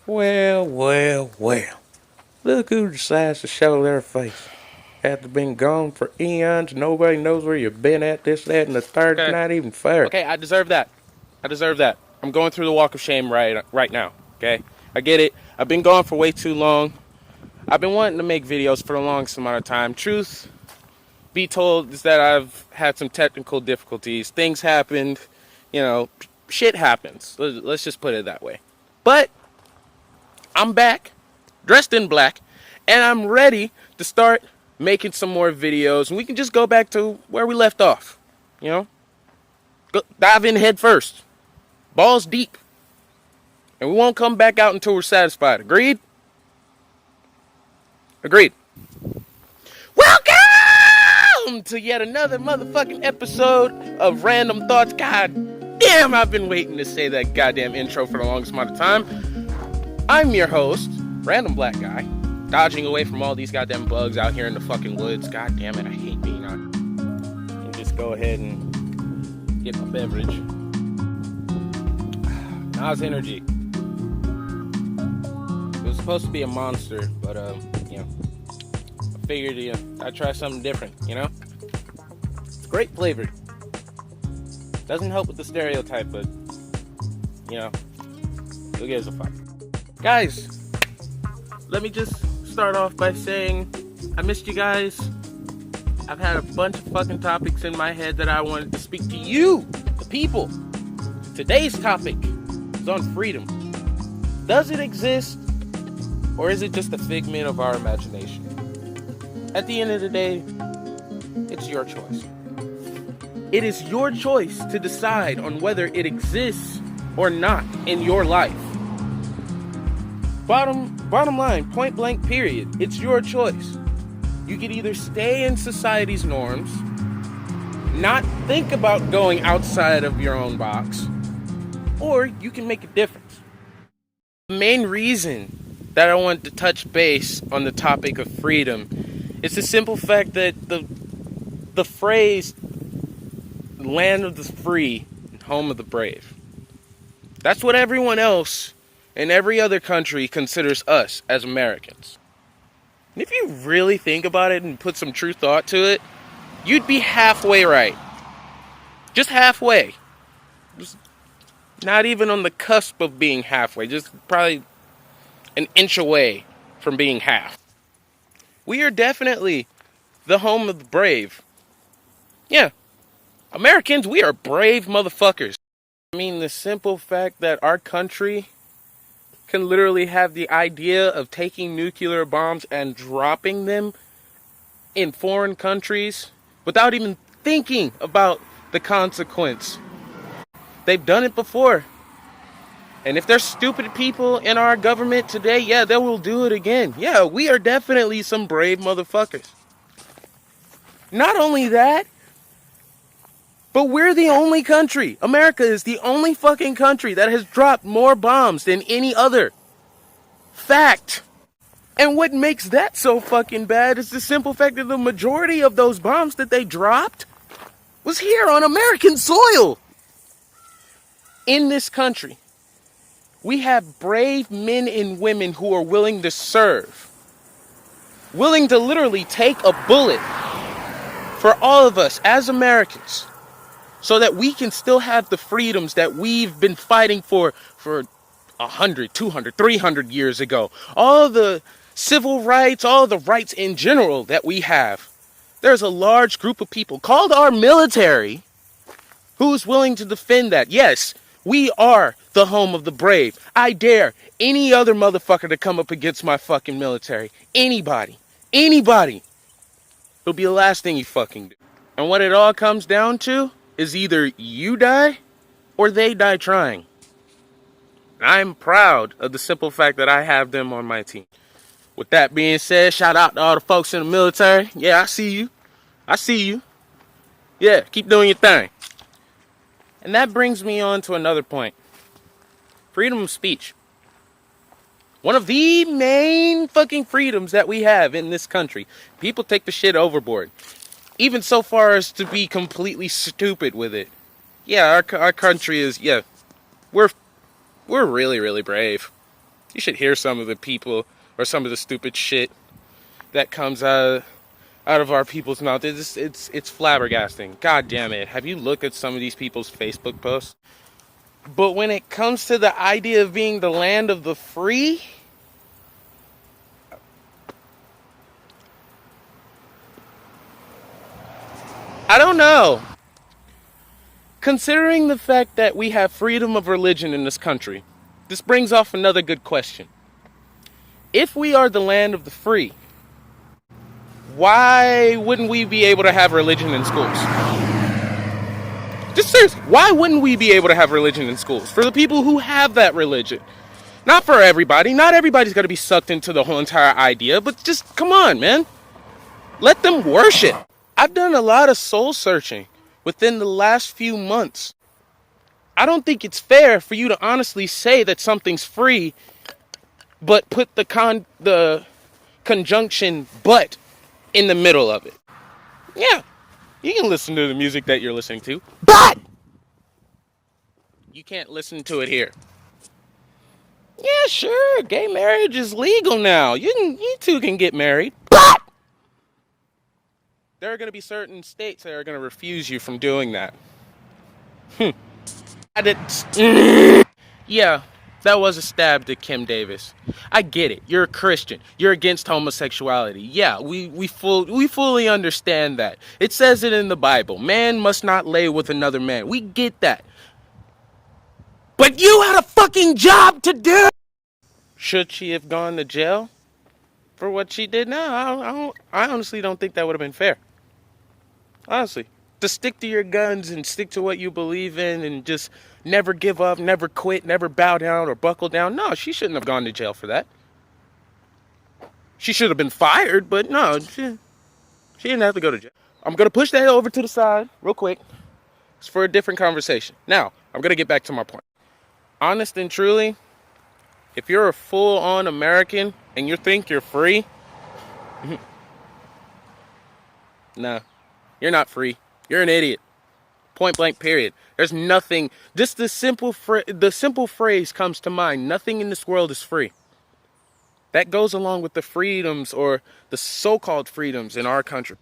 Well, well, well. Look who decides to show their face. After being gone for eons, nobody knows where you've been at, this, that, and the third. It's Okay. not even fair. Okay, I deserve that. I deserve that. I'm going through the walk of shame right now. Okay, I get it. I've been gone for way too long. I've been wanting to make videos for the longest amount of time. Truth be told is that I've had some technical difficulties. Things happened. You know, shit happens. Let's just put it that way. But I'm back, dressed in black, and I'm ready to start making some more videos. And we can just go back to where we left off. You know? Go, dive in head first. Balls deep. And we won't come back out until we're satisfied. Agreed? Agreed. Welcome to yet another motherfucking episode of Random Thoughts. God damn, I've been waiting to say that goddamn intro for the longest amount of time. I'm your host, Random Black Guy, dodging away from all these goddamn bugs out here in the fucking woods. God damn it, I hate being out. And just go ahead and get my beverage. Nas Energy. It was supposed to be a monster, but you know, I figured I'd try something different, you know? It's great flavored. Doesn't help with the stereotype, but you know, who gives a fuck? Guys, let me just start off by saying I missed you guys. I've had a bunch of fucking topics in my head that I wanted to speak to you, the people. Today's topic is on freedom. Does it exist, or is it just a figment of our imagination? At the end of the day, it's your choice. It is your choice to decide on whether it exists or not in your life. Bottom line, point blank period. It's your choice. You could either stay in society's norms, not think about going outside of your own box, or you can make a difference. The main reason that I want to touch base on the topic of freedom is the simple fact that the phrase land of the free, home of the brave. That's what everyone else in every other country considers us as Americans. And if you really think about it and put some true thought to it, you'd be halfway right. Just halfway. Just not even on the cusp of being halfway. Just probably an inch away from being half. We are definitely the home of the brave. Yeah. Americans, we are brave motherfuckers. I mean, the simple fact that our country can literally have the idea of taking nuclear bombs and dropping them in foreign countries without even thinking about the consequence. They've done it before. And if there's stupid people in our government today, yeah, they will do it again. Yeah, we are definitely some brave motherfuckers. Not only that, but we're the only country. America is the only fucking country that has dropped more bombs than any other. Fact. And what makes that so fucking bad is the simple fact that the majority of those bombs that they dropped was here on American soil. In this country, we have brave men and women who are willing to serve. Willing to literally take a bullet for all of us as Americans, so that we can still have the freedoms that we've been fighting for 100, 200, 300 years ago. All the civil rights, all the rights in general that we have. There's a large group of people called our military who's willing to defend that. Yes, we are the home of the brave. I dare any other motherfucker to come up against my fucking military. Anybody. It'll be the last thing you fucking do. And what it all comes down to is either you die or they die trying. And I'm proud of the simple fact that I have them on my team. With that being said, shout out to all the folks in the military. Yeah, I see you. Yeah, keep doing your thing. And that brings me on to another point. Freedom of speech. One of the main fucking freedoms that we have in this country. People take the shit overboard. Even so far as to be completely stupid with it. Yeah, our country is, yeah, we're really, really brave. You should hear some of the people or some of the stupid shit that comes out of our people's mouth. It's flabbergasting. God damn it. Have you looked at some of these people's Facebook posts? But when it comes to the idea of being the land of the free, I don't know. Considering the fact that we have freedom of religion in this country, this brings off another good question. If we are the land of the free, why wouldn't we be able to have religion in schools? Just seriously, why wouldn't we be able to have religion in schools? For the people who have that religion. Not for everybody. Not everybody's got to be sucked into the whole entire idea, but just come on, man. Let them worship. I've done a lot of soul searching within the last few months. I don't think it's fair for you to honestly say that something's free, but put the conjunction "but" in the middle of it. Yeah, you can listen to the music that you're listening to, but you can't listen to it here. Yeah, sure, gay marriage is legal now. You two can get married, but there are going to be certain states that are going to refuse you from doing that. Yeah, that was a stab to Kim Davis. I get it. You're a Christian. You're against homosexuality. Yeah, we fully understand that. It says it in the Bible. Man must not lay with another man. We get that. But you had a fucking job to do. Should she have gone to jail for what she did? No, I honestly don't think that would have been fair. Honestly. To stick to your guns and stick to what you believe in and just never give up, never quit, never bow down or buckle down. No, she shouldn't have gone to jail for that. She should have been fired, but no, she didn't have to go to jail. I'm going to push that over to the side real quick. It's for a different conversation. Now, I'm going to get back to my point. Honest and truly, if you're a full-on American and you think you're free, nah, you're not free. You're an idiot. Point blank, period. There's nothing. Just the simple phrase comes to mind. Nothing in this world is free. That goes along with the freedoms or the so-called freedoms in our country.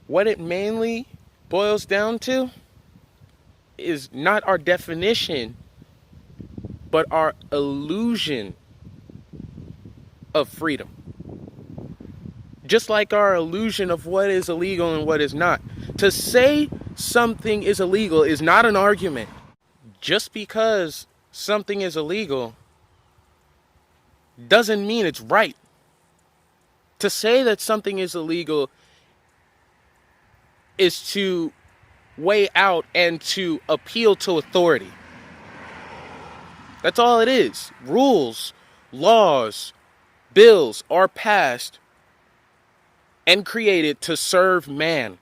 What it mainly boils down to is not our definition, but our illusion of freedom. Just like our illusion of what is illegal and what is not. To say something is illegal is not an argument. Just because something is illegal doesn't mean it's right. To say that something is illegal is to weigh out and to appeal to authority. That's all it is. Rules, laws, bills are passed and created to serve man.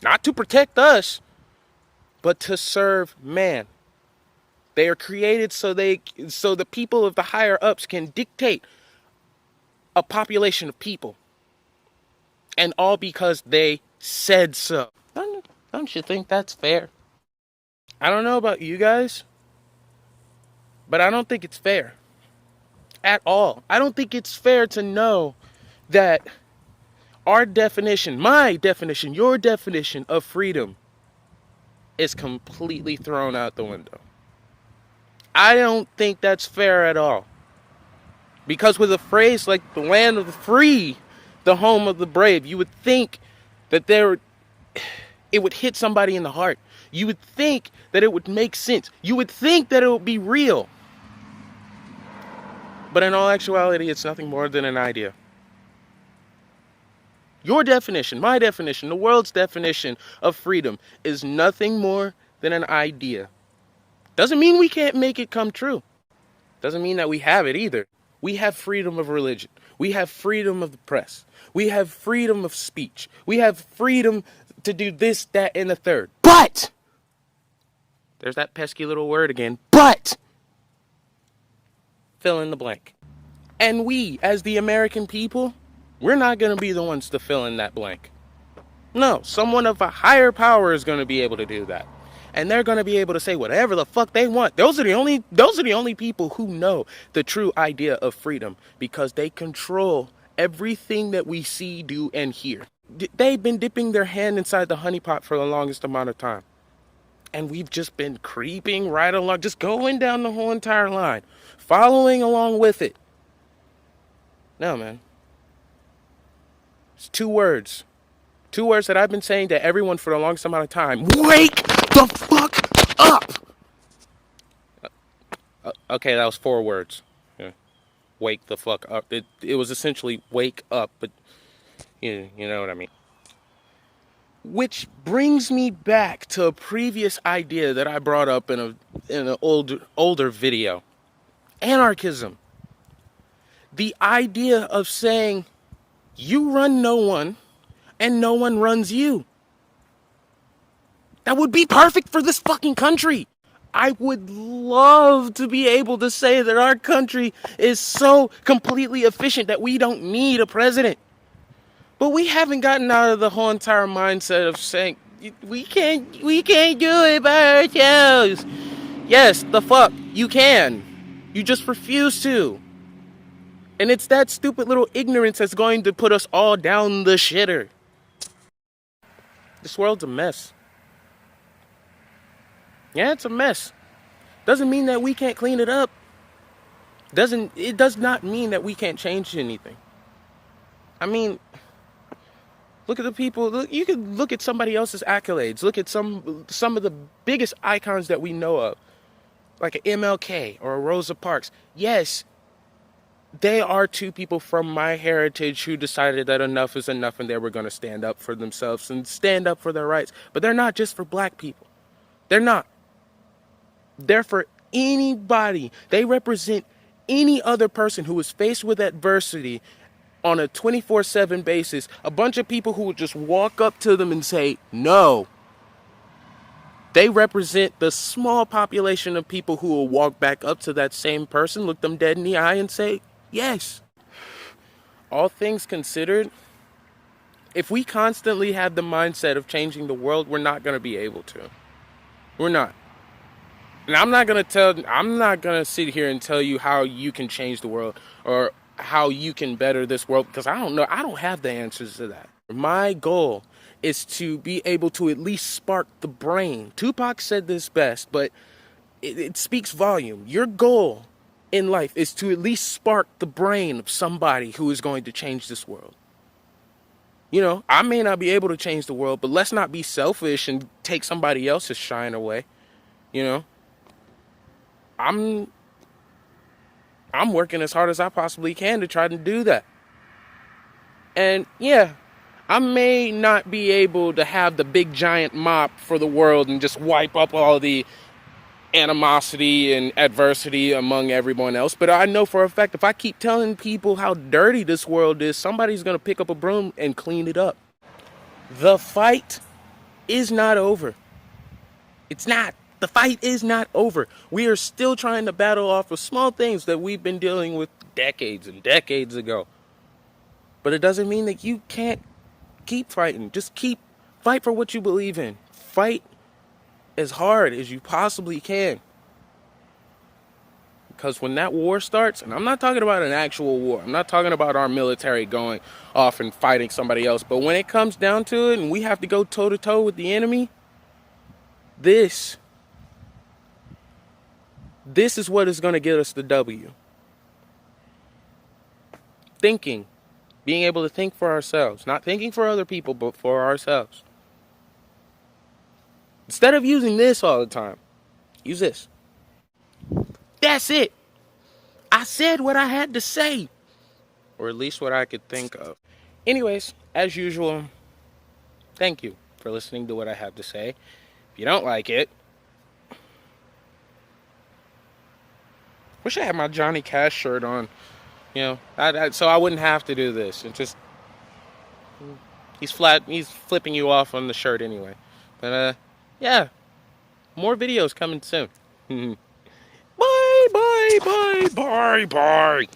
Not to protect us, but to serve man. They are created so the people of the higher ups can dictate a population of people. And all because they said so. Don't you think that's fair? I don't know about you guys, but I don't think it's fair. At all. I don't think it's fair to know that our definition, my definition, your definition of freedom is completely thrown out the window. I don't think that's fair at all. Because with a phrase like the land of the free, the home of the brave, you would think that it would hit somebody in the heart. You would think that it would make sense. You would think that it would be real. But in all actuality, it's nothing more than an idea. Your definition, my definition, the world's definition of freedom is nothing more than an idea. Doesn't mean we can't make it come true. Doesn't mean that we have it either. We have freedom of religion. We have freedom of the press. We have freedom of speech. We have freedom to do this, that, and the third. But! There's that pesky little word again. But! Fill in the blank. And we, as the American people, we're not going to be the ones to fill in that blank. No, someone of a higher power is going to be able to do that. and they're going to be able to say whatever the fuck they want. Those are the only people who know the true idea of freedom, because they control everything that we see, do, and hear. They've been dipping their hand inside the honeypot for the longest amount of time. And we've just been creeping right along, just going down the whole entire line, following along with it. No, man. It's two words. Two words that I've been saying to everyone for the longest amount of time. Wake the fuck up! Okay, that was 4 words. Yeah. Wake the fuck up. It was essentially wake up, but you know what I mean. Which brings me back to a previous idea that I brought up in an older video. Anarchism. The idea of saying you run no one and no one runs you. That would be perfect for this fucking country. I would love to be able to say that our country is so completely efficient that we don't need a president. But we haven't gotten out of the whole entire mindset of saying we can't do it by ourselves. Yes, the fuck, you can. You just refuse to. And it's that stupid little ignorance that's going to put us all down the shitter. This world's a mess. Yeah, it's a mess. Doesn't mean that we can't clean it up. It does not mean that we can't change anything. I mean, look at the people. You can look at somebody else's accolades. Look at some of the biggest icons that we know of, like an MLK or a Rosa Parks. Yes, they are 2 people from my heritage who decided that enough is enough and they were going to stand up for themselves and stand up for their rights. But they're not just for black people. They're not. They're for anybody. They represent any other person who is faced with adversity on a 24/7 basis. A bunch of people who would just walk up to them and say, no. They represent the small population of people who will walk back up to that same person, look them dead in the eye and say, yes. All things considered, if we constantly have the mindset of changing the world, we're not going to be able to. We're not. And I'm not going to sit here and tell you how you can change the world or how you can better this world, because I don't know. I don't have the answers to that. My goal is to be able to at least spark the brain. Tupac said this best, but it speaks volume. Your goal in life is to at least spark the brain of somebody who is going to change this world. You know, I may not be able to change the world, but let's not be selfish and take somebody else's shine away. You know, I'm working as hard as I possibly can to try to do that. And yeah, I may not be able to have the big giant mop for the world and just wipe up all the animosity and adversity among everyone else, but I know for a fact if I keep telling people how dirty this world is, somebody's going to pick up a broom and clean it up. The fight is not over. It's not. The fight is not over. We are still trying to battle off of small things that we've been dealing with decades and decades ago. But it doesn't mean that you can't keep fighting. Just fight for what you believe in. Fight as hard as you possibly can. Because when that war starts, and I'm not talking about an actual war, I'm not talking about our military going off and fighting somebody else, but when it comes down to it and we have to go toe-to-toe with the enemy, this is what is going to get us the W. Thinking. Being able to think for ourselves. Not thinking for other people, but for ourselves. Instead of using this all the time, use this. That's it. I said what I had to say. Or at least what I could think of. Anyways, as usual, thank you for listening to what I have to say. If you don't like it, wish I had my Johnny Cash shirt on. You know, so I wouldn't have to do this. It just, he's flipping you off on the shirt anyway. But yeah, more videos coming soon. Bye, bye, bye, bye, bye.